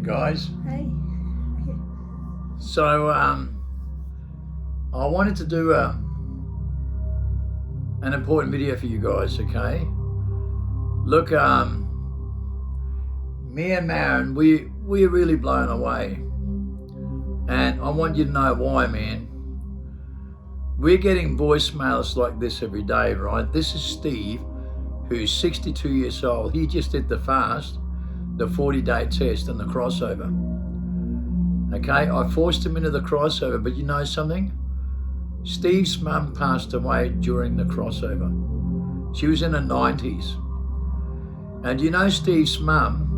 guys. Hey. So I wanted to do an important video for you guys, okay? Look, me and Maren, we're really blown away. And I want you to know why, man. We're getting voicemails like this every day, right? This is Steve, who's 62 years old. He just did the fast, the 40-day test and the crossover. Okay, I forced him into the crossover, but you know something? Steve's mum passed away during the crossover. She was in her 90s. And you know Steve's mum,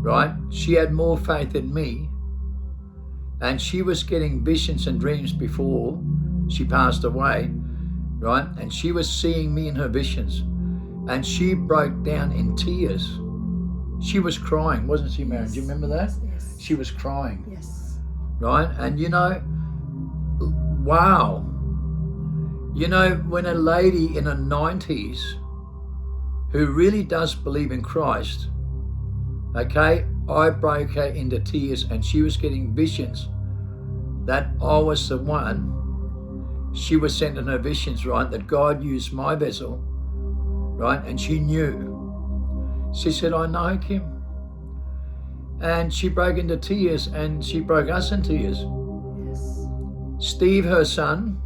right? She had more faith in me, and she was getting visions and dreams before she passed away, right? And she was seeing me in her visions, and she broke down in tears. She was crying, wasn't she, Maren? Yes. Do you remember that? Yes. She was crying, Yes. right? And you know, wow. You know, when a lady in her 90s who really does believe in Christ, okay, I broke her into tears, and she was getting visions that I was the one. She was sent in her visions, right, that God used my vessel, right, and she knew. She said, I know, Kim. And she broke into tears, and she broke us in tears. Yes. Steve, her son,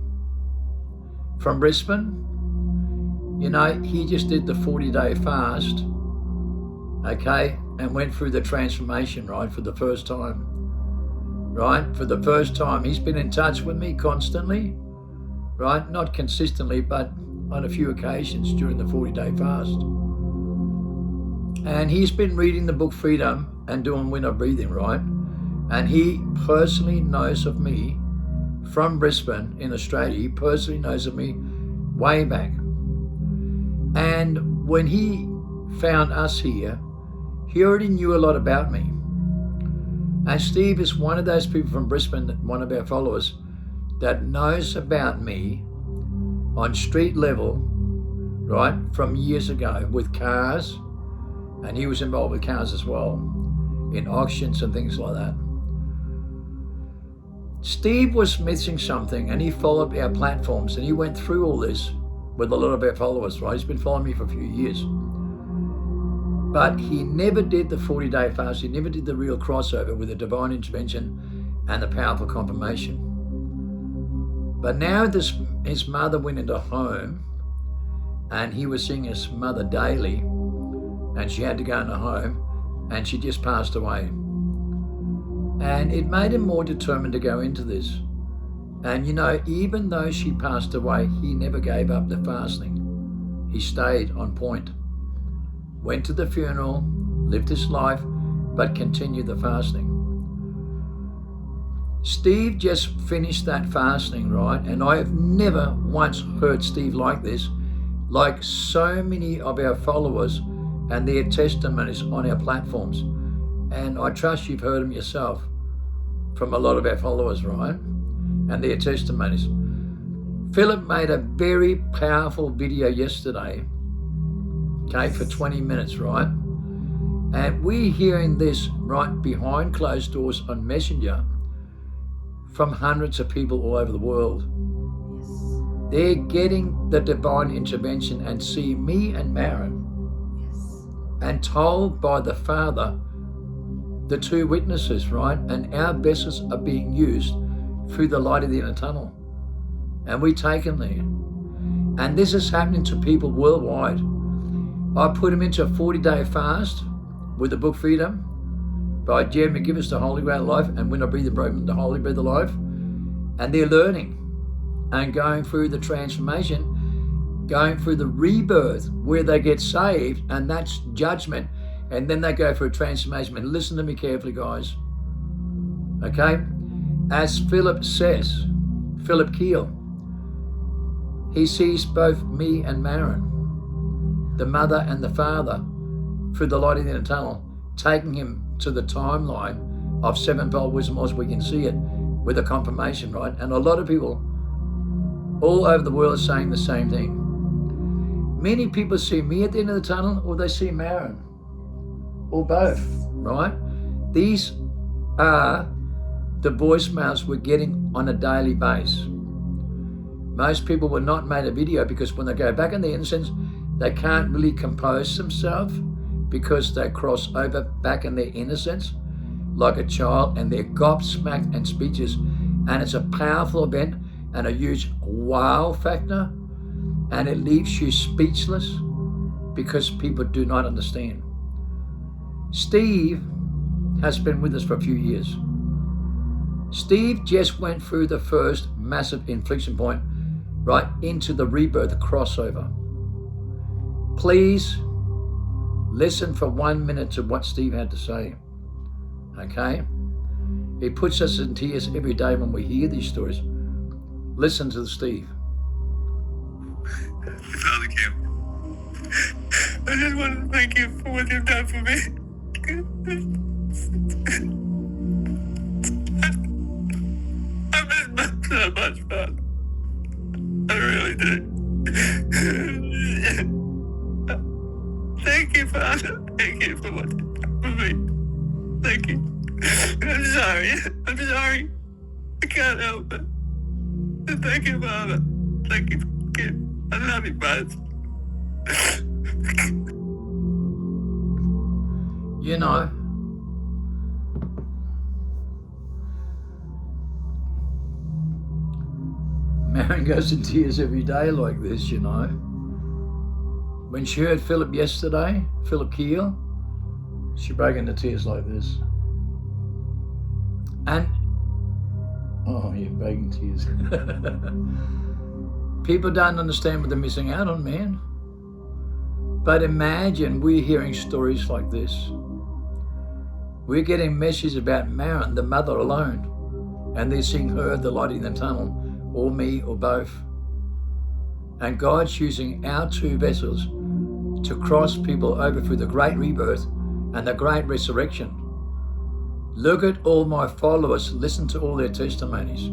from Brisbane, you know, he just did the 40-day fast, okay, and went through the transformation, right, for the first time, right? For the first time. He's been in touch with me constantly, right? Not consistently, but on a few occasions during the 40-day fast. And he's been reading the book Freedom and doing Winner Breathing, right? And he personally knows of me from Brisbane in Australia. He personally knows of me way back. And when he found us here, he already knew a lot about me. And Steve is one of those people from Brisbane, one of our followers, that knows about me on street level, right, from years ago with cars. And he was involved with cars as well, in auctions and things like that. Steve was missing something, and he followed our platforms, and he went through all this with a lot of our followers, right? He's been following me for a few years. But he never did the 40-day fast. He never did the real crossover with the divine intervention and the powerful confirmation. But now his mother went into home, and he was seeing his mother daily, and she had to go into home, and she just passed away. And it made him more determined to go into this. And you know, even though she passed away, he never gave up the fasting. He stayed on point. Went to the funeral, lived his life, but continued the fasting. Steve just finished that fasting, right? And I have never once heard Steve like this, like so many of our followers and their testimonies on our platforms. And I trust you've heard them yourself from a lot of our followers, right? And their testimonies. Philip made a very powerful video yesterday, okay, for 20 minutes, right? And we're hearing this right behind closed doors on Messenger from hundreds of people all over the world. Yes. They're getting the divine intervention and see me and Maren, Yes. and told by the Father, the two witnesses, right? And our vessels are being used through the light of the inner tunnel. And we take them there. And this is happening to people worldwide. I put them into a 40-day fast with the book Freedom by Jeremy McGivers, The Holy Grail of Life, and When I Breathe the Broken, The Holy Breath of Life. And they're learning and going through the transformation, going through the rebirth where they get saved, and that's judgment. And then they go for a transformation. And listen to me carefully, guys. Okay? As Philip says, Philip Keel, he sees both me and Maren, the mother and the father, through the light of the inner tunnel, taking him to the timeline of sevenfold wisdom as we can see it with a confirmation, right? And a lot of people all over the world are saying the same thing. Many people see me at the end of the tunnel, or they see Maren, or both, right? These are the voicemails we're getting on a daily basis. Most people will not make a video because when they go back in the innocence, they can't really compose themselves because they cross over back in their innocence like a child, and they're gobsmacked and speechless. And it's a powerful event and a huge wow factor, and it leaves you speechless because people do not understand. Steve has been with us for a few years. Steve just went through the first massive inflection point right into the rebirth, the crossover. Please listen for 1 minute to what Steve had to say, okay? It puts us in tears every day when we hear these stories. Listen to Steve. Father Kim, I just want to thank you for what you've done for me. I miss my so much, Father. I really do. Thank you, Father. Thank you for what you've done for me. Thank you. I'm sorry. I'm sorry. I can't help it. Thank you, Father. Thank you, Kim. I love you both. You know, Marion goes in tears every day like this, you know. When she heard Philip yesterday, Philip Keel, she broke into tears like this. And, oh, you're breaking tears. People don't understand what they're missing out on, man. But imagine we're hearing stories like this. We're getting messages about Marion, the mother alone, and they're seeing her, the light in the tunnel, or me, or both. And God's using our two vessels to cross people over through the great rebirth and the great resurrection. Look at all my followers, listen to all their testimonies.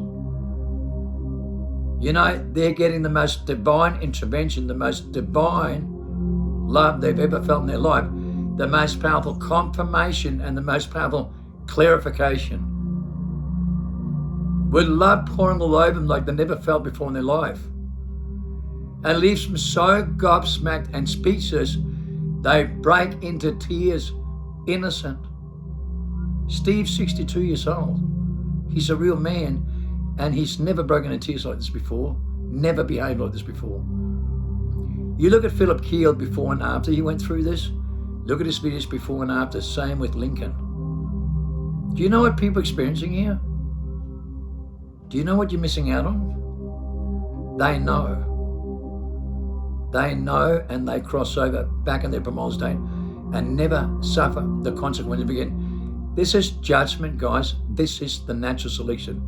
You know, they're getting the most divine intervention, the most divine love they've ever felt in their life, the most powerful confirmation and the most powerful clarification. With love pouring all over them like they never felt before in their life. And leaves them so gobsmacked and speechless, they break into tears, innocent. Steve's 62 years old. He's a real man, and he's never broken into tears like this before, never behaved like this before. You look at Philip Keel before and after he went through this. Look at his videos before and after, same with Lincoln. Do you know what people are experiencing here? Do you know what you're missing out on? They know. They know, and they cross over back in their primal state and never suffer the consequences again. This is judgment, guys. This is the natural selection.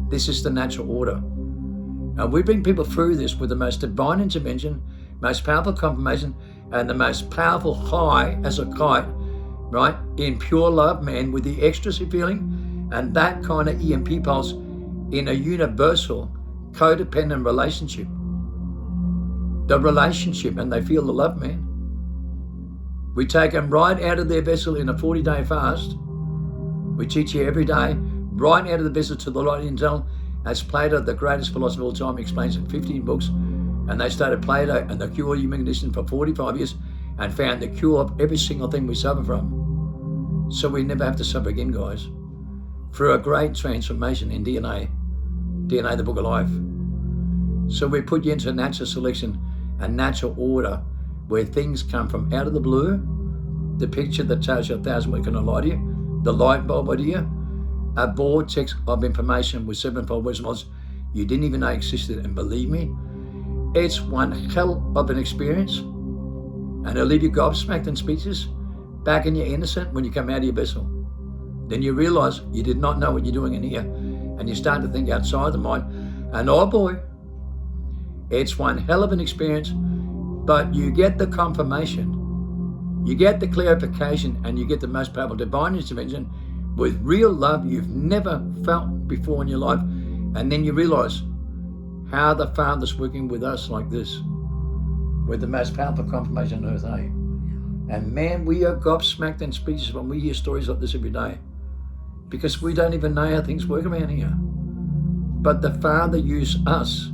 This is the natural order. And we bring people through this with the most divine intervention, most powerful confirmation, and the most powerful high as a kite, right? In pure love, man, with the ecstasy feeling and that kind of EMP pulse in a universal codependent relationship. The relationship, and they feel the love, man. We take them right out of their vessel in a 40-day fast. We teach you every day, right out of the vessel to the light intel, as Plato, the greatest philosopher of all time, explains in 15 books. And they started Plato and the cure of human condition for 45 years and found the cure of every single thing we suffer from. So we never have to suffer again, guys. Through a great transformation in DNA, the book of life. So we put you into natural selection, a natural order where things come from out of the blue, the picture that tells you 1,000 we cannot lie to you, the light bulb idea, a vortex of information with sevenfold wisdom you didn't even know existed, and believe me, it's one hell of an experience, and it'll leave you gobsmacked and speechless, back in your innocent when you come out of your vessel. Then you realize you did not know what you're doing in here, and you start to think outside the mind, and oh boy, it's one hell of an experience, but you get the confirmation, you get the clarification, and you get the most powerful divine intervention with real love you've never felt before in your life. And then you realize how the Father's working with us like this, with the most powerful confirmation on earth, eh? And man, we are gobsmacked and speechless when we hear stories like this every day. because we don't even know how things work around here. But the Father used us,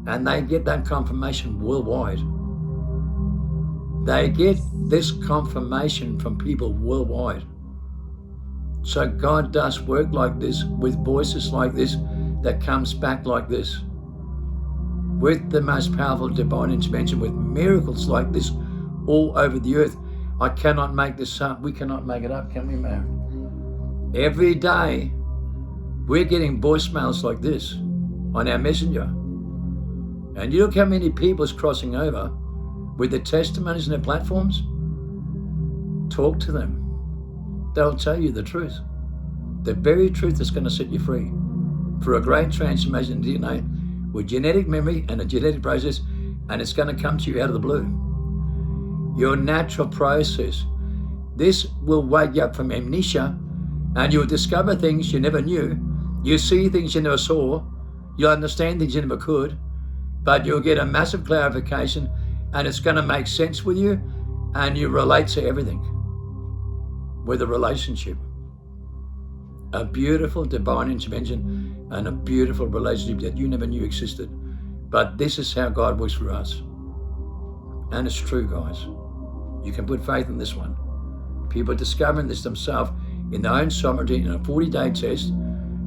and they get that confirmation worldwide. They get this confirmation from people worldwide. So God does work like this, with voices like this, that comes back like this, with the most powerful divine intervention, with miracles like this all over the earth. I cannot make this up. We cannot make it up, can we, man? Every day, we're getting voicemails like this on our messenger. And you look how many people is crossing over with their testimonies and their platforms. Talk to them. They'll tell you the truth. The very truth that's going to set you free for a great transformation in DNA with genetic memory and a genetic process, and it's going to come to you out of the blue. Your natural process. This will wake you up from amnesia, and you'll discover things you never knew. You'll see things you never saw. You'll understand things you never could, but you'll get a massive clarification, and it's going to make sense with you, and you relate to everything with a relationship. A beautiful divine intervention and a beautiful relationship that you never knew existed. But this is how God works for us. And it's true, guys. You can put faith in this one. People are discovering this themselves in their own sovereignty in a 40-day test,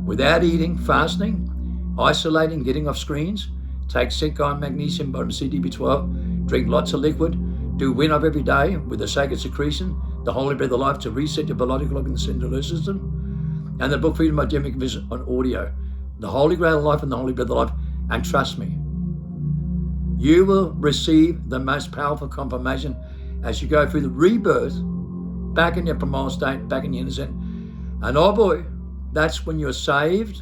without eating, fasting, isolating, getting off screens, take zinc, iron, magnesium, vitamin C, B12, drink lots of liquid, do wind up every day with the sacred secretion, the holy breath of life to reset your biological clock and the central system, and the book Freedom by Jim McPherson on audio, the Holy Grail of Life and the Holy Breath of Life. And trust me, you will receive the most powerful confirmation as you go through the rebirth, back in your primal state, back in your innocent. And oh boy, that's when you're saved.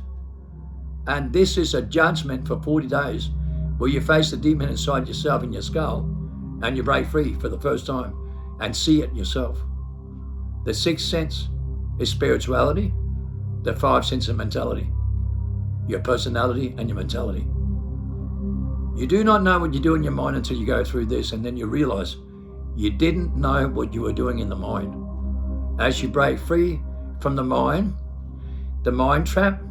And this is a judgment for 40 days where you face the demon inside yourself in your skull, and you break free for the first time and see it yourself. The sixth sense is spirituality. The five senses of mentality, your personality and your mentality. You do not know what you do in your mind until you go through this, and then you realize you didn't know what you were doing in the mind. As you break free from the mind trap,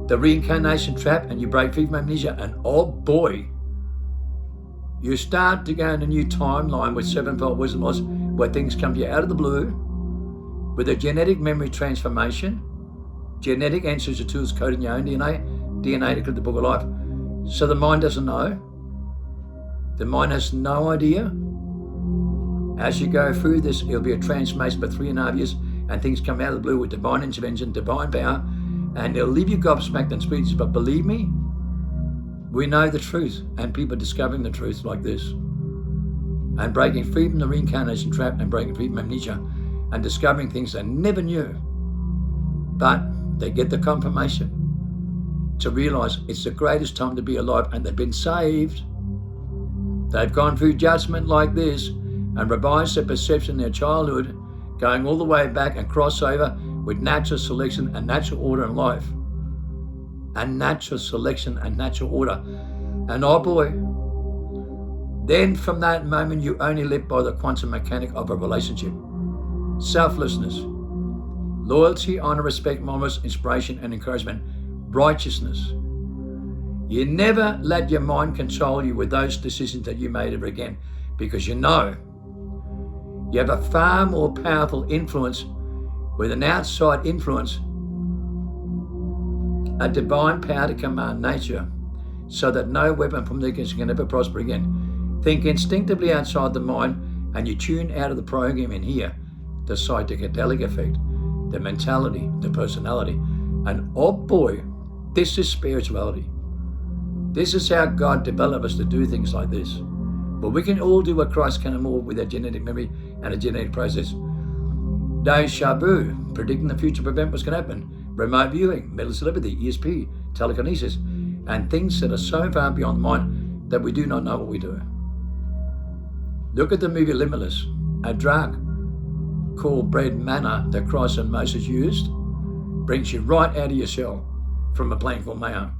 the reincarnation trap, and you break free from amnesia, and oh boy, you start to go in a new timeline with sevenfold wisdom laws, where things come to you out of the blue with a genetic memory transformation, genetic ancestry tools coding your own DNA to click the book of life. So the mind doesn't know. The mind has no idea. As you go through this, it'll be a transformation for 3.5 years, and things come out of the blue with divine intervention, divine power, and they'll leave you gobsmacked and speechless. But believe me, we know the truth, and people are discovering the truth like this, and breaking free from the reincarnation trap, and breaking free from amnesia, and discovering things they never knew. But they get the confirmation to realize it's the greatest time to be alive, and they've been saved. They've gone through judgment like this and revised their perception in their childhood, going all the way back and crossover with natural selection and natural order in life. And natural selection and natural order. And oh boy, then from that moment you only live by the quantum mechanic of a relationship. Selflessness, loyalty, honor, respect, moments, inspiration and encouragement, righteousness. You never let your mind control you with those decisions that you made ever again, because you know you have a far more powerful influence with an outside influence, a divine power to command nature, so that no weapon from the against can ever prosper again. Think instinctively outside the mind, and you tune out of the program in here, the psychedelic effect, the mentality, the personality. And oh boy, this is spirituality. This is how God developed us to do things like this. But we can all do what Christ can and more with our genetic memory and a genetic process. Deja vu, predicting the future, prevent what's going to happen. Remote viewing, mental telepathy, ESP, telekinesis, and things that are so far beyond the mind that we do not know what we do. Look at the movie Limitless, a drug called bread manna that Christ and Moses used, brings you right out of your shell from a plant called Mayo.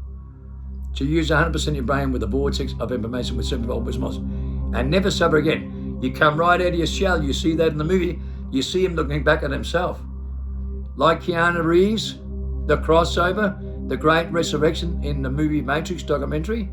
To use 100% of your brain with a vortex of information with sevenfold wisdom, and never suffer again. You come right out of your shell. You see that in the movie. You see him looking back at himself. like Keanu Reeves, the crossover, the great resurrection in the movie Matrix documentary.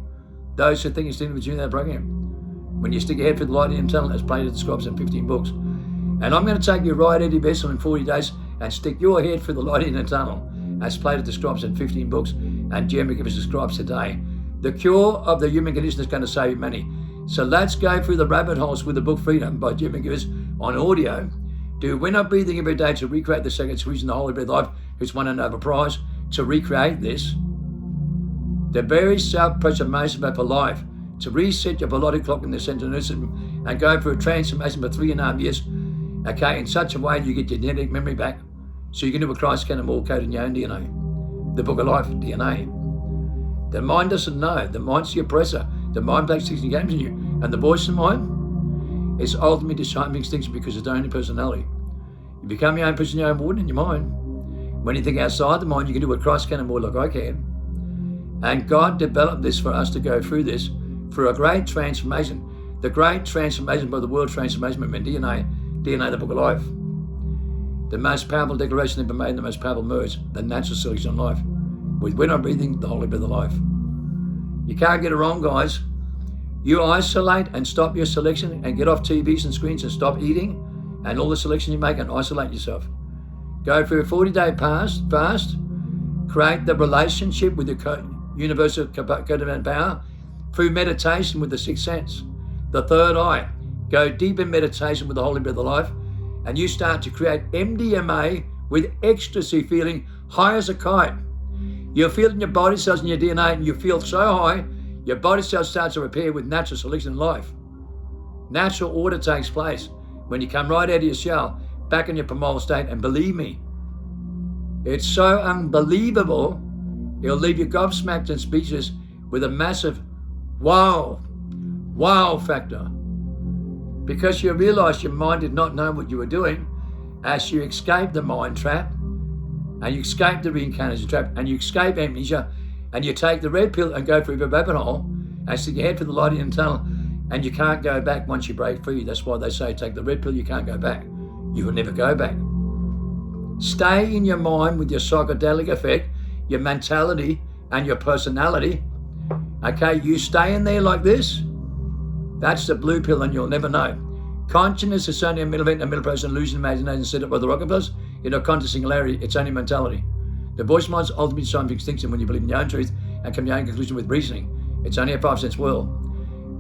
Those who think it's different between that program. When you stick your head through the light of the tunnel, as Plato describes in 15 books. And I'm going to take you right, Eddie Bessel, in 40 days and stick your head through the light in the tunnel, as Plato describes in 15 books and Jeremy Gibbons describes today. The cure of the human condition is going to save many. So let's go through the rabbit holes with the book Freedom by Jeremy Gibbons on audio. Do We're Not Breathing Every Day to recreate the second series in the Holy Breath Life, who's won a Nobel Prize to recreate this. The very self-preservation for life, to reset your biological clock in the central nervous system and go through a transformation for 3.5 years, okay, in such a way you get your genetic memory back, so you can do a Christ can and more code in your own DNA. The Book of Life, DNA. The mind doesn't know. The mind's the oppressor. The mind plays 16 games in you. And the voice of the mind is ultimately deciding extinction because it's the only personality. You become your own person, your own warden in your mind. When you think outside the mind, you can do what Christ can and more like I can. And God developed this for us to go through this, for a great transformation. The great transformation by the World Transformation Movement, DNA, the Book of Life. The most powerful declaration ever made, the most powerful merge, the natural selection of life. With We're Not Breathing, the Holy Breath of Life. You can't get it wrong, guys. You isolate and stop your selection and get off TVs and screens and stop eating and all the selection you make and isolate yourself. Go for a 40-day fast, create the relationship with the universal codependent power through meditation with the sixth sense, the third eye. Go deep in meditation with the Holy Breath of Life, and you start to create MDMA with ecstasy, feeling high as a kite. You'll feel it in your body cells and your DNA, and you feel so high, your body cells start to repair with natural selection in life. Natural order takes place when you come right out of your shell, back in your primal state, and believe me, it's so unbelievable, it'll leave you gobsmacked and speechless with a massive wow factor. Because you realize your mind did not know what you were doing as you escaped the mind trap, and you escape the reincarnation trap, and you escape amnesia, and you take the red pill and go through the rabbit hole and stick your head for the light in the tunnel, and you can't go back once you break free. That's why they say take the red pill, you can't go back. You will never go back. Stay in your mind with your psychedelic effect, your mentality, and your personality. Okay, you stay in there like this. That's the blue pill, and you'll never know. Consciousness is only a middle event, a middle person, illusion, imagination set up by the Rockefellers. You know, conscious singularity, it's only mentality. The voice mind's ultimately sign of extinction when you believe in your own truth and come to your own conclusion with reasoning. It's only a 5 sense world.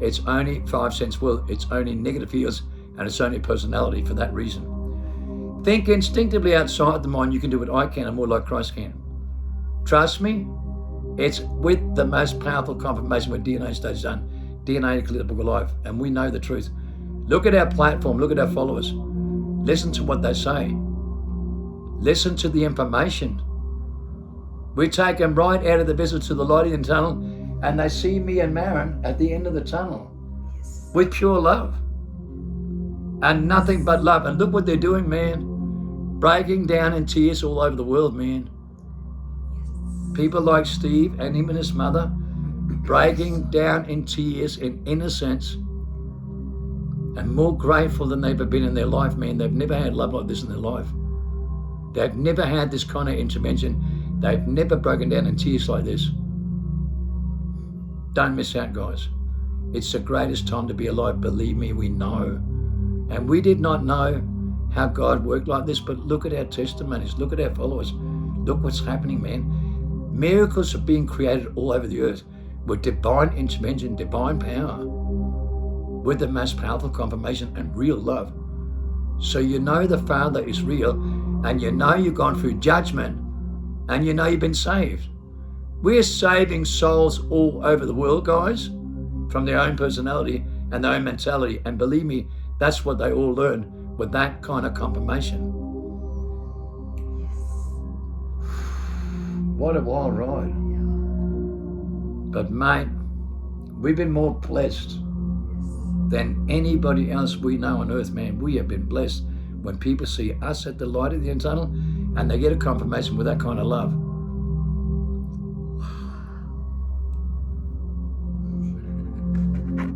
It's only 5 sense world. It's only negative feels, and it's only personality for that reason. Think instinctively outside the mind. You can do what I can and more like Christ can. Trust me, it's with the most powerful confirmation when DNA stays done. DNA to clear the Book of Life, and we know the truth. Look at our platform, look at our followers. Listen to what they say. Listen to the information. We take them right out of the vessel to the light in the tunnel, and they see me and Marin at the end of the tunnel with pure love and nothing but love. And look what they're doing, man. Breaking down in tears all over the world, man. People like Steve and him and his mother breaking down in tears in innocence and more grateful than they've ever been in their life, man. They've never had love like this in their life. They've never had this kind of intervention. They've never broken down in tears like this. Don't miss out, guys. It's the greatest time to be alive. Believe me, we know. And we did not know how God worked like this, but look at our testimonies. Look at our followers. Look what's happening, man. Miracles are being created all over the earth with divine intervention, divine power, with the most powerful confirmation and real love. So you know the Father is real, and you know you've gone through judgment, and you know you've been saved. We're saving souls all over the world, guys, from their own personality and their own mentality. And believe me, that's what they all learn with that kind of confirmation. What a wild ride. But mate, we've been more blessed than anybody else we know on earth, man. We have been blessed when people see us at the light of the end tunnel and they get a confirmation with that kind of love.